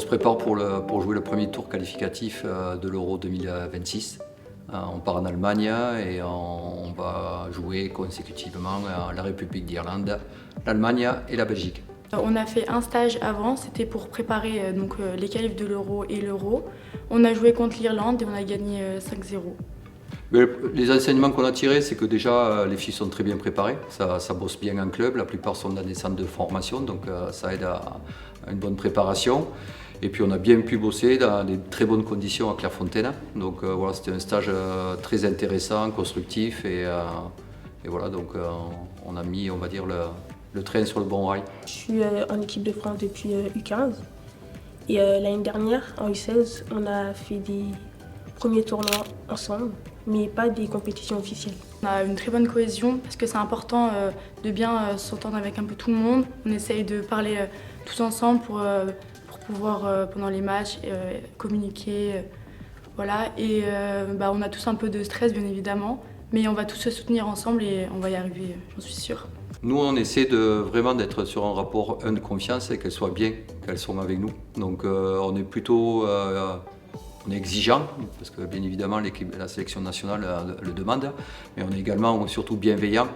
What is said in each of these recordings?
prépare pour jouer le premier tour qualificatif de l'Euro 2026. On part en Allemagne et on va jouer consécutivement la République d'Irlande, l'Allemagne et la Belgique. On a fait un stage avant, c'était pour préparer les qualifs de l'Euro et l'Euro. On a joué contre l'Irlande et on a gagné 5-0. Mais les enseignements qu'on a tirés, c'est que déjà les filles sont très bien préparées, ça bosse bien en club, la plupart sont dans des centres de formation, donc ça aide à une bonne préparation. Et puis on a bien pu bosser dans des très bonnes conditions à Clairefontaine, donc voilà, c'était un stage très intéressant, constructif et voilà, donc on a mis, on va dire, le train sur le bon rail. Je suis en équipe de France depuis U15 et l'année dernière, en U16, on a fait des premiers tournois ensemble, mais pas des compétitions officielles. On a une très bonne cohésion parce que c'est important de bien s'entendre avec un peu tout le monde. On essaye de parler tous ensemble pour pouvoir, pendant les matchs, communiquer. Voilà. Et on a tous un peu de stress, bien évidemment, mais on va tous se soutenir ensemble et on va y arriver, j'en suis sûre. Nous, on essaie vraiment d'être sur un rapport de confiance et qu'elles soient bien, qu'elles sont avec nous. Donc on est plutôt on est exigeant, parce que bien évidemment la sélection nationale le demande, mais on est également surtout bienveillant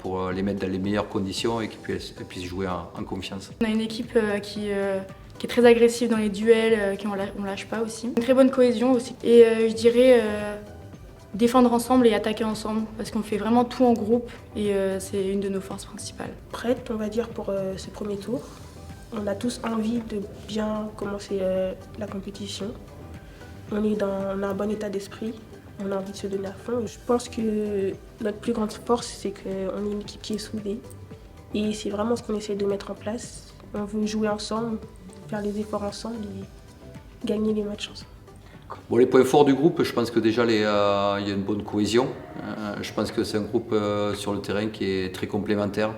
pour les mettre dans les meilleures conditions et qu'elles puissent jouer en confiance. On a une équipe qui est très agressive dans les duels, on lâche pas aussi. Une très bonne cohésion aussi. Et je dirais défendre ensemble et attaquer ensemble, parce qu'on fait vraiment tout en groupe et c'est une de nos forces principales. Prête, on va dire, pour ce premier tour. On a tous envie de bien commencer la compétition. On a un bon état d'esprit, on a envie de se donner à fond. Je pense que notre plus grande force, c'est qu'on est une équipe qui est soudée. Et c'est vraiment ce qu'on essaie de mettre en place. On veut jouer ensemble, faire les efforts ensemble et gagner les matchs ensemble. Bon, les points forts du groupe, je pense que déjà il y a une bonne cohésion. Je pense que c'est un groupe sur le terrain qui est très complémentaire.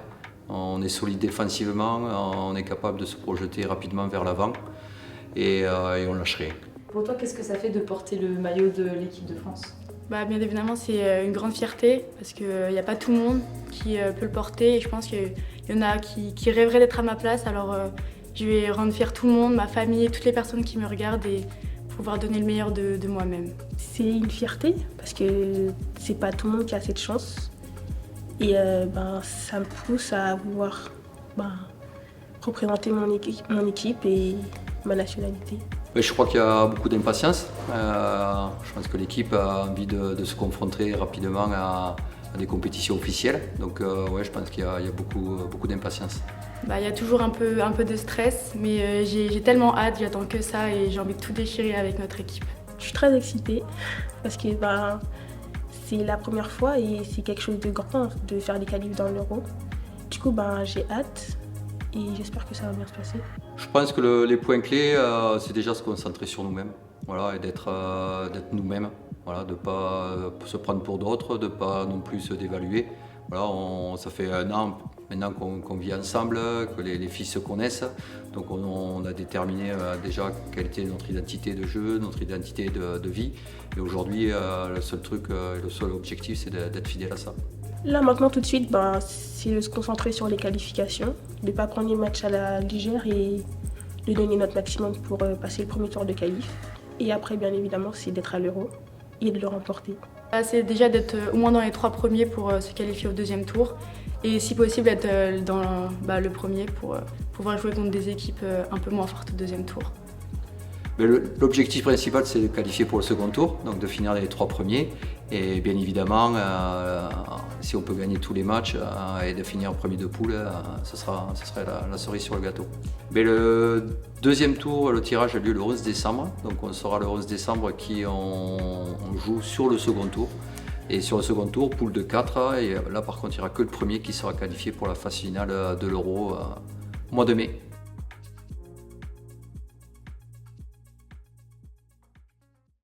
On est solide défensivement, on est capable de se projeter rapidement vers l'avant et on lâche rien. Pour toi, qu'est-ce que ça fait de porter le maillot de l'équipe de France ? Bien évidemment, c'est une grande fierté parce qu'il n'y a pas tout le monde qui peut le porter et je pense qu'il y en a qui rêveraient d'être à ma place. Alors je vais rendre fier tout le monde, ma famille, toutes les personnes qui me regardent et pouvoir donner le meilleur de moi-même. C'est une fierté parce que c'est pas tout le monde qui a cette chance et ça me pousse à vouloir représenter mon équipe et ma nationalité. Je crois qu'il y a beaucoup d'impatience. Je pense que l'équipe a envie de se confronter rapidement à des compétitions officielles. Donc je pense qu'il y a beaucoup d'impatience. Il y a toujours un peu de stress, mais j'ai tellement hâte, j'attends que ça et j'ai envie de tout déchirer avec notre équipe. Je suis très excitée parce que c'est la première fois et c'est quelque chose de grand de faire les qualifs dans l'Euro. Du coup, j'ai hâte. Et j'espère que ça va bien se passer. Je pense que les points clés, c'est déjà se concentrer sur nous-mêmes, voilà, et d'être nous-mêmes, voilà, de ne pas se prendre pour d'autres, de ne pas non plus se dévaluer. Voilà, ça fait 1 an maintenant qu'on vit ensemble, que les filles se connaissent, donc on a déterminé déjà quelle était notre identité de jeu, notre identité de vie. Et aujourd'hui, le seul truc, le seul objectif, c'est d'être fidèle à ça. Là maintenant tout de suite, c'est de se concentrer sur les qualifications, de ne pas prendre les matchs à la légère et de donner notre maximum pour passer le premier tour de qualif. Et après bien évidemment c'est d'être à l'Euro et de le remporter. C'est déjà d'être au moins dans les 3 premiers pour se qualifier au 2e tour et si possible être dans le premier pour pouvoir jouer contre des équipes un peu moins fortes au 2e tour. Mais l'objectif principal, c'est de qualifier pour le second tour, donc de finir les 3 premiers. Et bien évidemment, si on peut gagner tous les matchs et de finir premier de poule, ce serait la cerise sur le gâteau. Mais le 2e tour, le tirage a lieu le 11 décembre. Donc on saura le 11 décembre qui on joue sur le second tour. Et sur le second tour, poule de 4. Et là par contre, il n'y aura que le premier qui sera qualifié pour la phase finale de l'Euro au mois de mai.